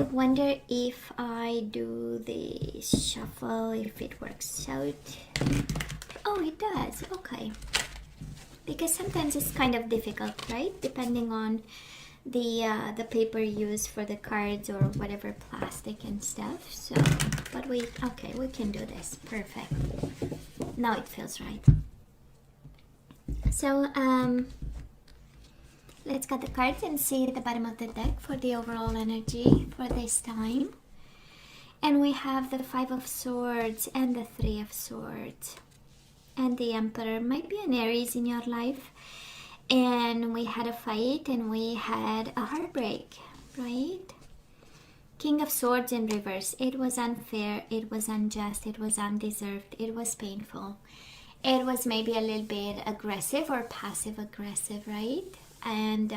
I wonder if I do the shuffle, if it works out. Oh, it does. Okay. Because sometimes it's kind of difficult, right? Depending on the paper used for the cards or whatever plastic and stuff. So, but we can do this. Perfect. Now it feels right. So, let's get the cards and see at the bottom of the deck for the overall energy for this time. And we have the Five of Swords and the Three of Swords. And the Emperor might be an Aries in your life. And we had a fight and we had a heartbreak, right? King of Swords in reverse. It was unfair, it was unjust, it was undeserved, it was painful. It was maybe a little bit aggressive or passive aggressive, right? And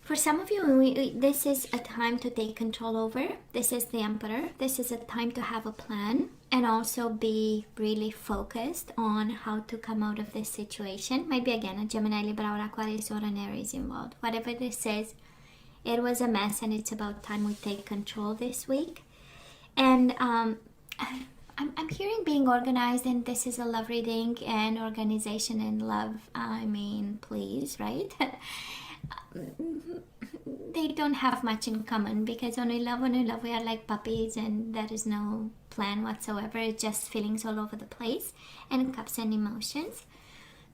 for some of you, this is a time to take control over. This is the Emperor. This is a time to have a plan and also be really focused on how to come out of this situation. Maybe again, a Gemini, Libra, or Aquarius, or an Aries involved. Whatever this is, it was a mess and it's about time we take control this week. And I'm hearing being organized, and this is a love reading, and organization and love, I mean, please, right? They don't have much in common, because when we love we are like puppies and there is no plan whatsoever. It's just feelings all over the place and cups and emotions.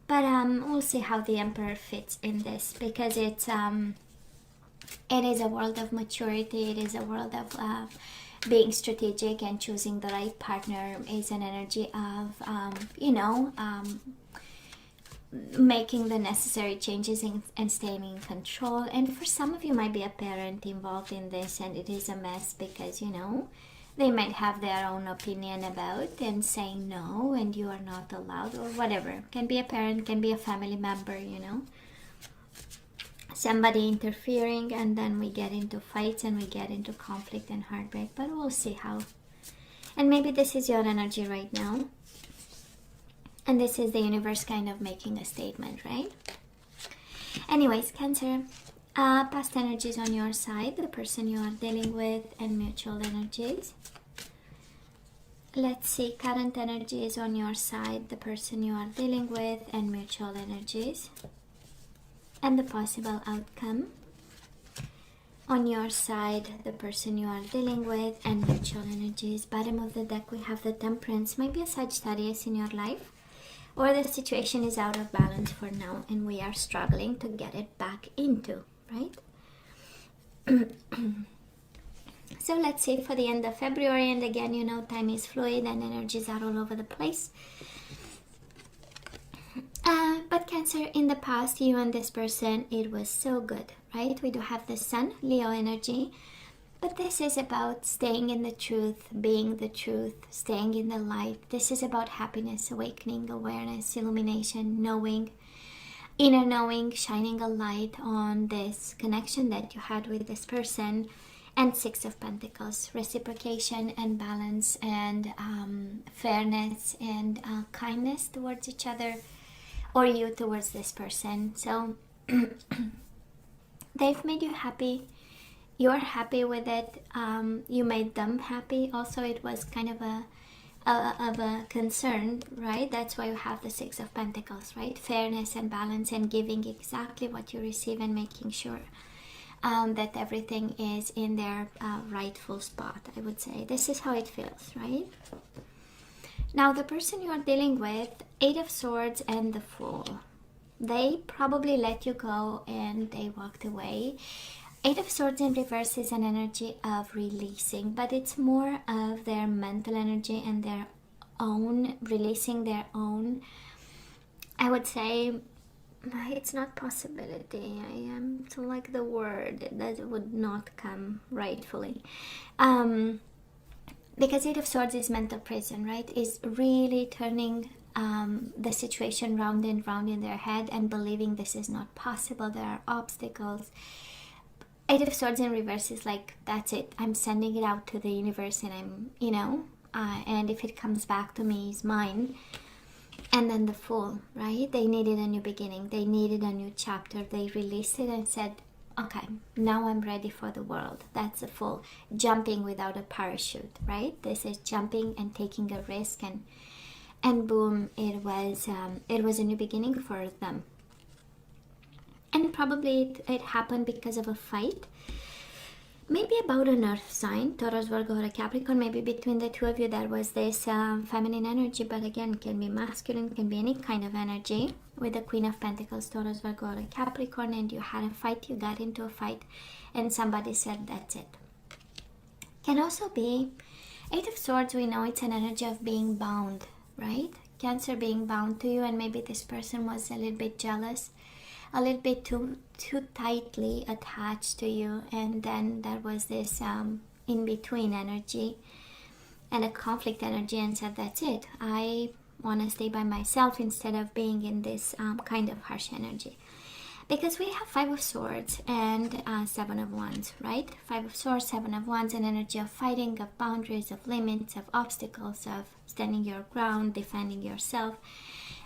But we'll see how the Emperor fits in this, because it is a world of maturity. It is a world of being strategic, and choosing the right partner is an energy of making the necessary changes and staying in control. And for some of you might be a parent involved in this, and it is a mess because they might have their own opinion about and saying no and you are not allowed, or whatever. Can be a parent, can be a family member, somebody interfering, and then we get into fights and we get into conflict and heartbreak. But we'll see how. And maybe this is your energy right now. And this is the universe kind of making a statement, right? Anyways, Cancer, past energies on your side, the person you are dealing with, and mutual energies. Let's see, current energies on your side, the person you are dealing with, and mutual energies. And the possible outcome. On your side, the person you are dealing with, and mutual energies. Bottom of the deck, we have the Temperance. Maybe a Sagittarius in your life. Or the situation is out of balance for now and we are struggling to get it back into, right? So let's see for the end of February. And again, time is fluid and energies are all over the place. But Cancer, in the past, you and this person, it was so good, right? We do have the Sun, Leo energy. But this is about staying in the truth, being the truth, staying in the light. This is about happiness, awakening, awareness, illumination, knowing, inner knowing, shining a light on this connection that you had with this person. And Six of Pentacles, reciprocation and balance and fairness and kindness towards each other, or you towards this person. So they've made you happy. You're happy with it. You made them happy. Also, it was kind of a concern, right? That's why you have the Six of Pentacles, right? Fairness and balance and giving exactly what you receive and making sure that everything is in their rightful spot, I would say. This is how it feels, right? Now, the person you are dealing with, Eight of Swords and the Fool. They probably let you go and they walked away. Eight of Swords in reverse is an energy of releasing, but it's more of their mental energy and their own, releasing their own, I would say, it's not possibility. I am to like the word that would not come rightfully. Because Eight of Swords is mental prison, right? Is really turning the situation round and round in their head and believing this is not possible. There are obstacles. Eight of Swords in reverse is like, that's it. I'm sending it out to the universe and I'm, and if it comes back to me, it's mine. And then the Fool, right? They needed a new beginning. They needed a new chapter. They released it and said, okay, now I'm ready for the world. That's a full jumping without a parachute, right? This is jumping and taking a risk, and boom, it was a new beginning for them. And probably it happened because of a fight, maybe about an earth sign, Taurus, Virgo, or a Capricorn. Maybe between the two of you there was this feminine energy, but again, can be masculine, can be any kind of energy. With the Queen of Pentacles, Taurus, Virgo, or a Capricorn, and you had a fight, you got into a fight, and somebody said that's it. Can also be Eight of Swords. We know it's an energy of being bound, right? Cancer being bound to you, and maybe this person was a little bit jealous, a little bit too tightly attached to you, and then there was this in-between energy and a conflict energy, and said that's it, I want to stay by myself instead of being in this kind of harsh energy. Because we have Five of Swords and Seven of Wands, right? Five of Swords, Seven of Wands, an energy of fighting, of boundaries, of limits, of obstacles, of standing your ground, defending yourself.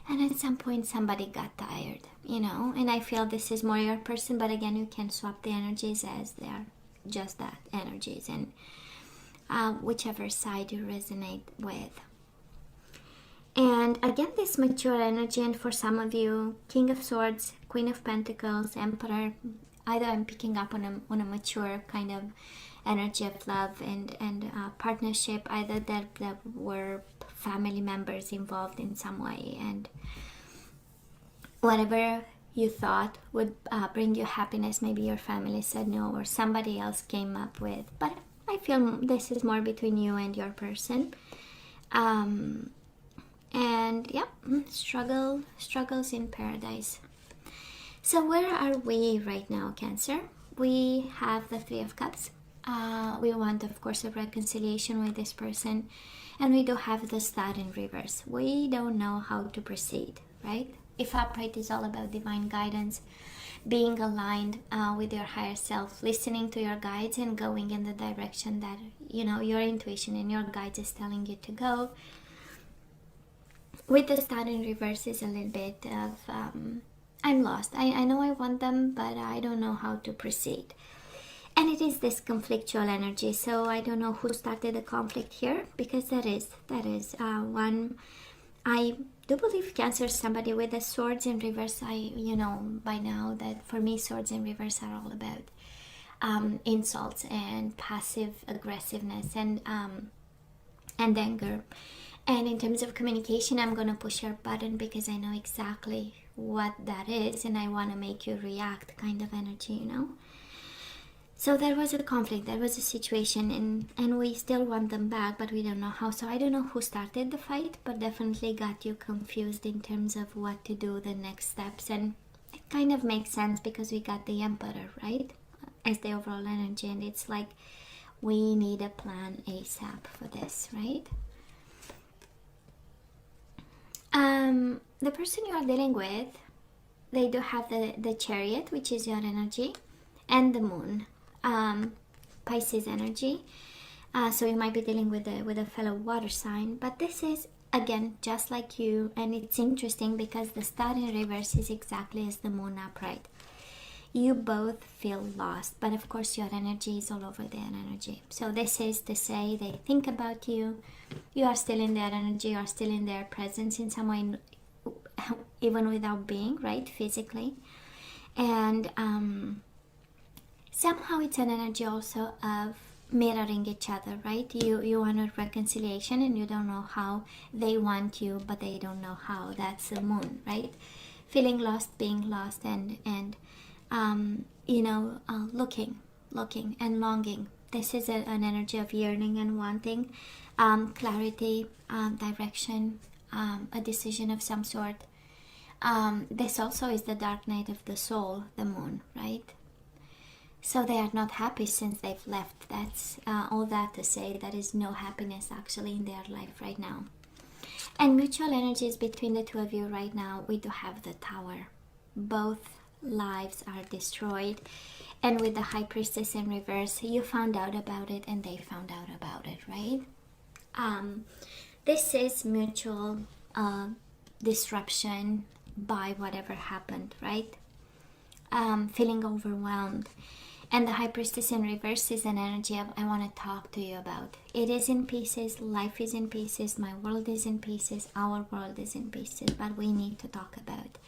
And at some point somebody got tired, you know, and I feel this is more your person, but again, you can swap the energies as they are just that, energies, and whichever side you resonate with. And again, this mature energy, and for some of you, King of Swords, Queen of Pentacles, Emperor, either I'm picking up on a mature kind of energy of love and partnership, either that were family members involved in some way, and whatever you thought would bring you happiness, maybe your family said no, or somebody else came up with, but I feel this is more between you and your person. And yeah, struggles in paradise. So where are we right now, Cancer? We have the Three of Cups. We want, of course, a reconciliation with this person, and we do have the Star in reverse. We don't know how to proceed, right? If upright is all about divine guidance, being aligned with your higher self, listening to your guides and going in the direction that, you know, your intuition and your guides is telling you to go. With the Star in reverse is a little bit of I'm lost. I know I want them, but I don't know how to proceed. And it is this conflictual energy, so I don't know who started the conflict here, because that is one. I do believe Cancer is somebody with the swords in reverse. You know by now that for me swords in reverse are all about insults and passive aggressiveness and anger. And in terms of communication, I'm going to push your button because I know exactly what that is, and I want to make you react kind of energy, you know. So there was a conflict, there was a situation, and we still want them back, but we don't know how. So I don't know who started the fight, but definitely got you confused in terms of what to do, the next steps. And it kind of makes sense because we got the Emperor, right, as the overall energy, and it's like we need a plan ASAP for this, right? The person you are dealing with, they do have the Chariot, which is your energy, and the Moon, Pisces energy. So you might be dealing with a fellow water sign, but this is again just like you, and it's interesting because the Star in reverse is exactly as the Moon upright. You both feel lost, but of course your energy is all over their energy. So this is to say they think about you, you are still in their energy, you are still in their presence in some way, even without being, right, physically. And somehow it's an energy also of mirroring each other, right? You want a reconciliation and you don't know how. They want you, but they don't know how. That's the Moon, right? Feeling lost, being lost, and looking and longing. This is an energy of yearning and wanting clarity, direction, a decision of some sort. This also is the dark night of the soul, the Moon, right? So they are not happy since they've left. That's all that to say there is no happiness actually in their life right now. And mutual energies between the two of you right now, we do have the Tower. Both lives are destroyed, and with the High Priestess in reverse, you found out about it and they found out about it, right? This is mutual disruption by whatever happened, right? feeling overwhelmed. And the High Priestess in reverse is an energy of I want to talk to you about. It is in pieces, life is in pieces, my world is in pieces, our world is in pieces, but we need to talk about.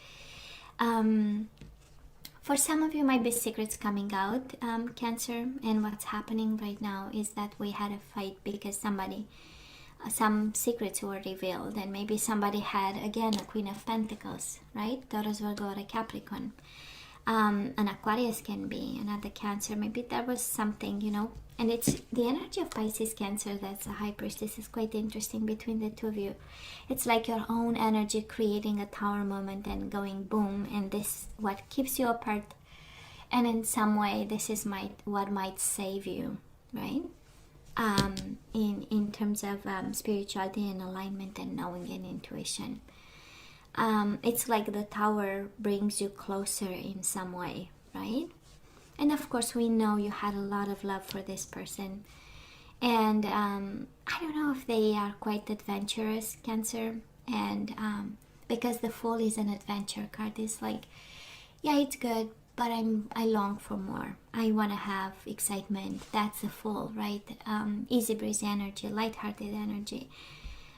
For some of you might be secrets coming out, Cancer, and what's happening right now is that we had a fight because some secrets were revealed, and maybe somebody had, again, a Queen of Pentacles, right? Taurus, Virgo, or a Capricorn. An Aquarius can be, another Cancer. Maybe there was something, and it's the energy of Pisces, Cancer, that's a High Priestess, is quite interesting between the two of you. It's like your own energy creating a tower moment and going boom, and this what keeps you apart, and in some way this is what might save you, right? In terms of spirituality and alignment and knowing and intuition. It's like the tower brings you closer in some way, right? And of course, we know you had a lot of love for this person. And I don't know if they are quite adventurous, Cancer. And because the Fool is an adventure card. It's like, yeah, it's good, but I long for more. I want to have excitement. That's the Fool, right? Easy breezy energy, lighthearted energy.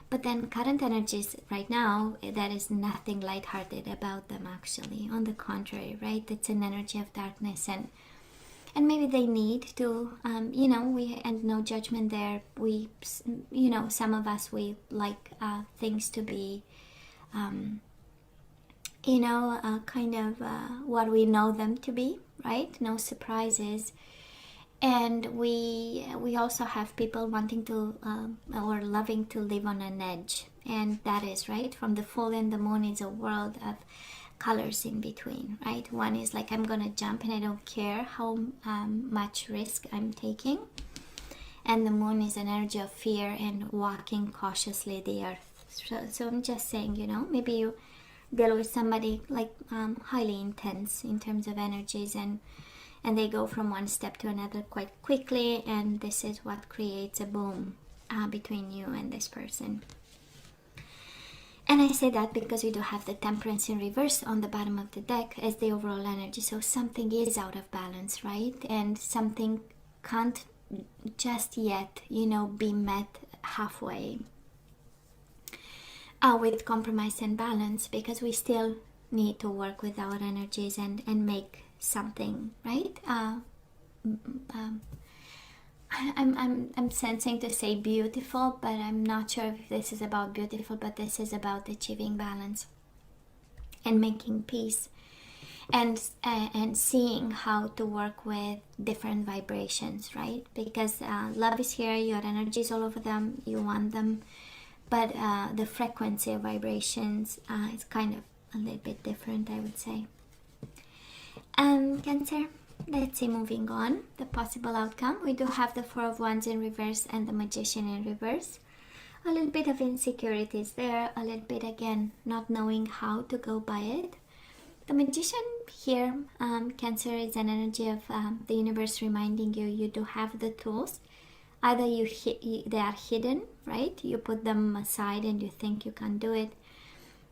But then current energies right now, there is nothing lighthearted about them actually. On the contrary, right? It's an energy of darkness, and maybe they need to, and no judgment there. We, some of us, we like things to be, kind of what we know them to be, right? No surprises. And we also have people wanting to or loving to live on an edge, and that is right. From the Full and the Moon is a world of colors in between, right? One is like I'm gonna jump and I don't care how much risk I'm taking, and the Moon is an energy of fear and walking cautiously the earth. So I'm just saying, maybe you deal with somebody like highly intense in terms of energies, and they go from one step to another quite quickly, and this is what creates a boom between you and this person. And I say that because we do have the Temperance in reverse on the bottom of the deck as the overall energy, so something is out of balance, right? And something can't just yet, be met halfway with compromise and balance, because we still need to work with our energies and make something, right? I'm sensing to say beautiful, but I'm not sure if this is about beautiful, but this is about achieving balance and making peace, and seeing how to work with different vibrations, right? Because love is here, your energy is all over them, you want them, but the frequency of vibrations is kind of a little bit different, I would say. Cancer, let's see, moving on, the possible outcome. We do have the Four of Wands in reverse and the Magician in reverse. A little bit of insecurities there, a little bit, again, not knowing how to go by it. The Magician here, Cancer, is an energy of the universe reminding you, you do have the tools. Either they are hidden, right? You put them aside and you think you can do it.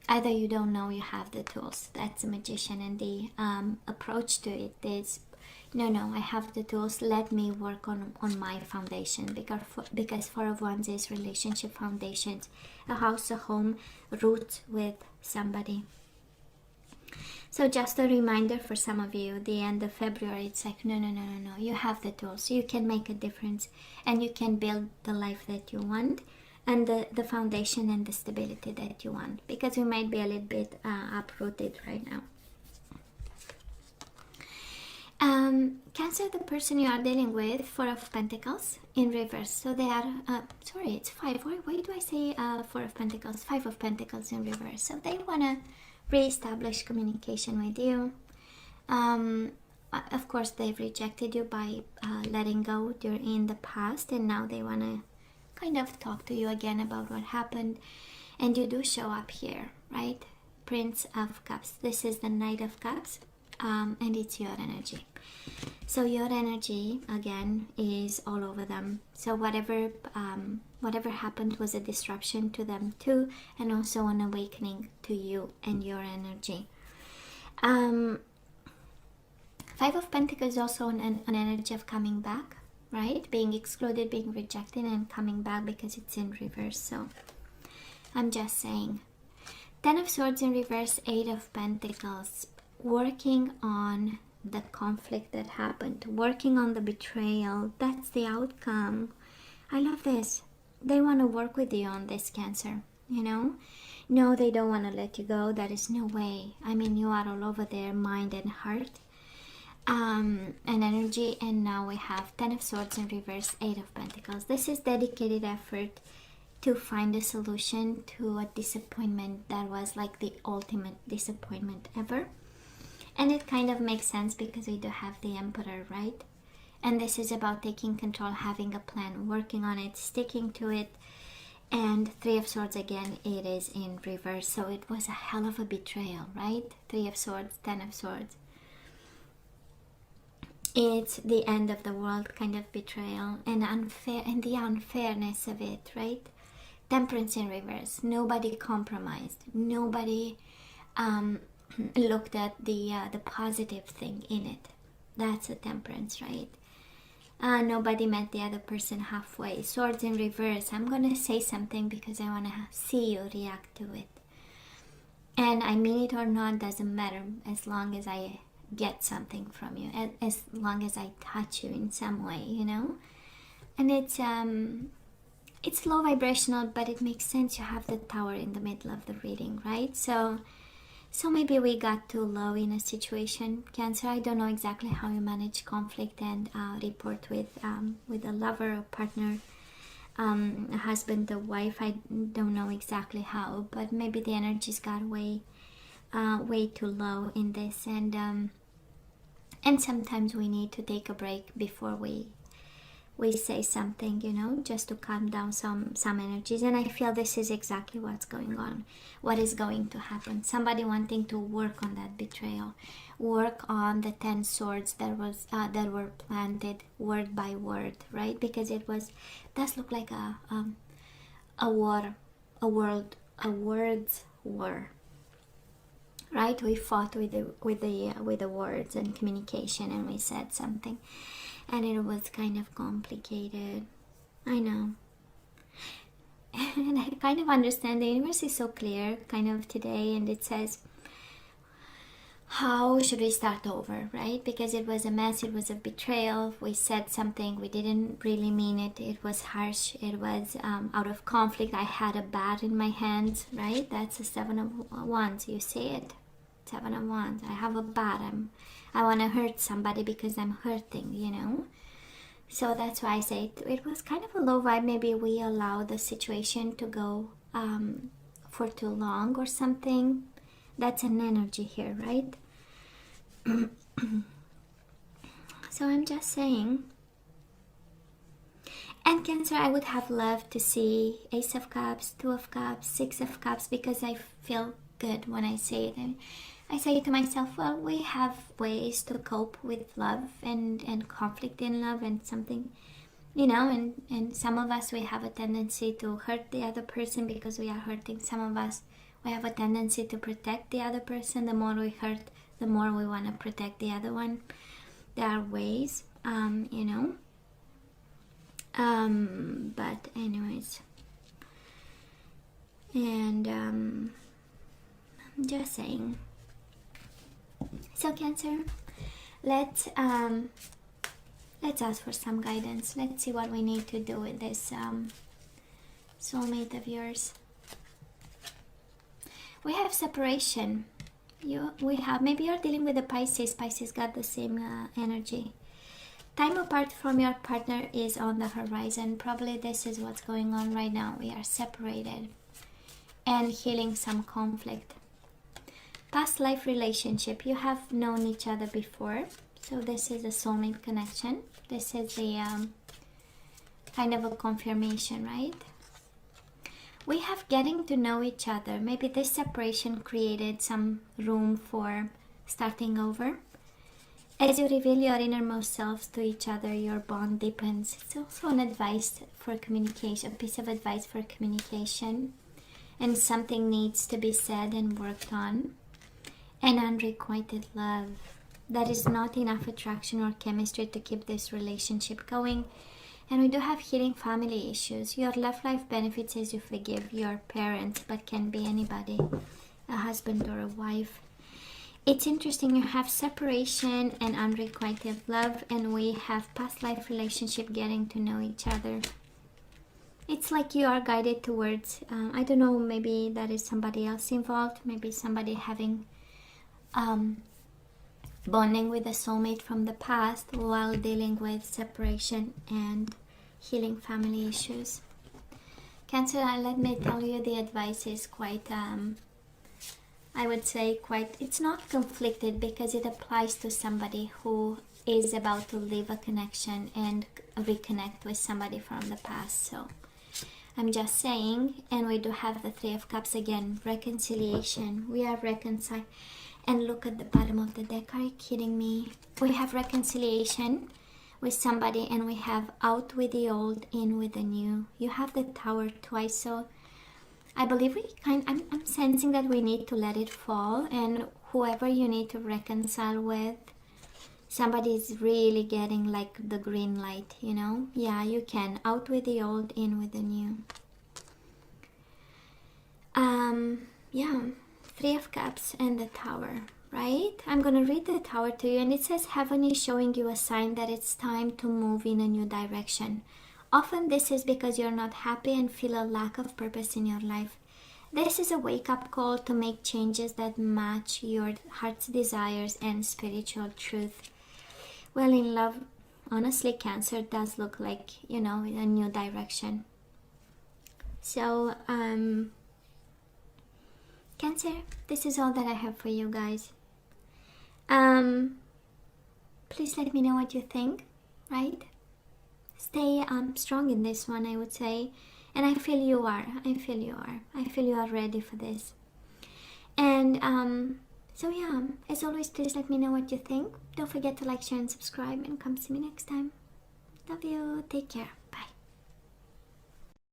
Either you don't know you have the tools. That's a Magician, and the approach to it is, no, I have the tools, let me work on my foundation, because Four of Wands is relationship foundations, a house, a home, roots with somebody. So just a reminder for some of you, the end of February, it's like, no, you have the tools, you can make a difference, and you can build the life that you want, and the foundation and the stability that you want, because you might be a little bit uprooted right now. Cancer, the person you are dealing with, Four of Pentacles in reverse. So they are, it's five. Why do I say Four of Pentacles? Five of Pentacles in reverse. So they want to re-establish communication with you. Of course, they've rejected you by letting go in the past, and now they want to kind of talk to you again about what happened. And you do show up here, right? Prince of Cups. This is the Knight of Cups, and it's your energy. So your energy, again, is all over them. So whatever happened was a disruption to them too, and also an awakening to you and your energy. Five of Pentacles is also an energy of coming back, right? Being excluded, being rejected, and coming back because it's in reverse. So I'm just saying. Ten of Swords in reverse, Eight of Pentacles. Working on the conflict that happened, working on the betrayal. That's the outcome. I love this. They want to work with you on this, Cancer, you know? No, they don't want to let you go. That is no way. I mean, you are all over their mind and heart and energy. And now we have Ten of Swords in reverse, Eight of Pentacles. This is dedicated effort to find a solution to a disappointment that was like the ultimate disappointment ever. And it kind of makes sense because we do have the Emperor, right? And this is about taking control, having a plan, working on it, sticking to it. And Three of Swords again, it is in reverse. So it was a hell of a betrayal, right? Three of Swords, Ten of Swords. It's the end of the world kind of betrayal and unfair, and the unfairness of it, right? Temperance in reverse. Nobody compromised. Nobody looked at the positive thing in it. That's a Temperance, right? Nobody met the other person halfway. Swords in reverse. I'm gonna say something because I want to see you react to it, and I mean it or not, doesn't matter, as long as I get something from you, as long as I touch you in some way, you know. And it's low vibrational, but it makes sense. You have the Tower in the middle of the reading, right? So maybe we got too low in a situation, Cancer. I don't know exactly how you manage conflict and report with a lover or partner, a husband, a wife. I don't know exactly how, but maybe the energies got way too low in this, and sometimes we need to take a break before we say something, you know, just to calm down some energies. And I feel this is exactly what's going on, what is going to happen. Somebody wanting to work on that betrayal, work on the 10 swords that were planted word by word, right? Because it does look like a words war, right? We fought with the words and communication, and we said something. And it was kind of complicated. I know. And I kind of understand. The universe is so clear kind of today. And it says, how should we start over, right? Because it was a mess. It was a betrayal. We said something. We didn't really mean it. It was harsh. It was out of conflict. I had a bat in my hands, right? That's a 7 of Wands. You see it? 7 of Wands. I have a bat. I want to hurt somebody because I'm hurting, you know. So that's why I say it was kind of a low vibe. Maybe we allow the situation to go for too long or something. That's an energy here, right? So I'm just saying. And Cancer, I would have loved to see Ace of Cups, 2 of Cups, 6 of Cups, because I feel good when I say it. I say to myself, well, we have ways to cope with love and conflict in love and something, you know, and some of us, we have a tendency to hurt the other person because we are hurting. Some of us, we have a tendency to protect the other person. The more we hurt, the more we want to protect the other one. There are ways, you know. But anyways, and I'm just saying. So Cancer, let's ask for some guidance. Let's see what we need to do with this soulmate of yours. We have separation. Maybe you're dealing with a Pisces. Pisces got the same energy. Time apart from your partner is on the horizon. Probably this is what's going on right now. We are separated and healing some conflict. Past life relationship. You have known each other before. So this is a soulmate connection. This is a kind of a confirmation, right? We have getting to know each other. Maybe this separation created some room for starting over. As you reveal your innermost selves to each other, your bond deepens. It's also an advice for communication, a piece of advice for communication. And something needs to be said and worked on. And unrequited love. There is not enough attraction or chemistry to keep this relationship going. And we do have healing family issues. Your love life benefits as you forgive your parents, but can be anybody, a husband or a wife. It's interesting, you have separation and unrequited love, and we have past life relationship, getting to know each other. It's like you are guided towards, I don't know, maybe there is somebody else involved, maybe somebody having bonding with a soulmate from the past while dealing with separation and healing family issues. Cancer, let me tell you, the advice is quite, I would say quite, it's not conflicted because it applies to somebody who is about to leave a connection and reconnect with somebody from the past. So I'm just saying, and we do have the Three of Cups again, reconciliation. We are reconciled. And look at the bottom of the deck. Are you kidding me? We have reconciliation with somebody, and we have out with the old, in with the new. You have the Tower twice, so I believe I'm sensing that we need to let it fall, and whoever you need to reconcile with, somebody is really getting like the green light, you know? Yeah, you can. Out with the old, in with the new. Yeah, Three of Cups and the Tower, right? I'm gonna read the Tower to you, and it says heaven is showing you a sign that it's time to move in a new direction. Often this is because you're not happy and feel a lack of purpose in your life. This is a wake-up call to make changes that match your heart's desires and spiritual truth. Well, in love, honestly, Cancer does look like, you know, a new direction. So, Cancer, this is all that I have for you guys. Please let me know what you think, right? Stay strong in this one, I would say. And I feel you are. I feel you are. I feel you are ready for this. And so yeah, as always, please let me know what you think. Don't forget to like, share, and subscribe. And come see me next time. Love you. Take care. Bye.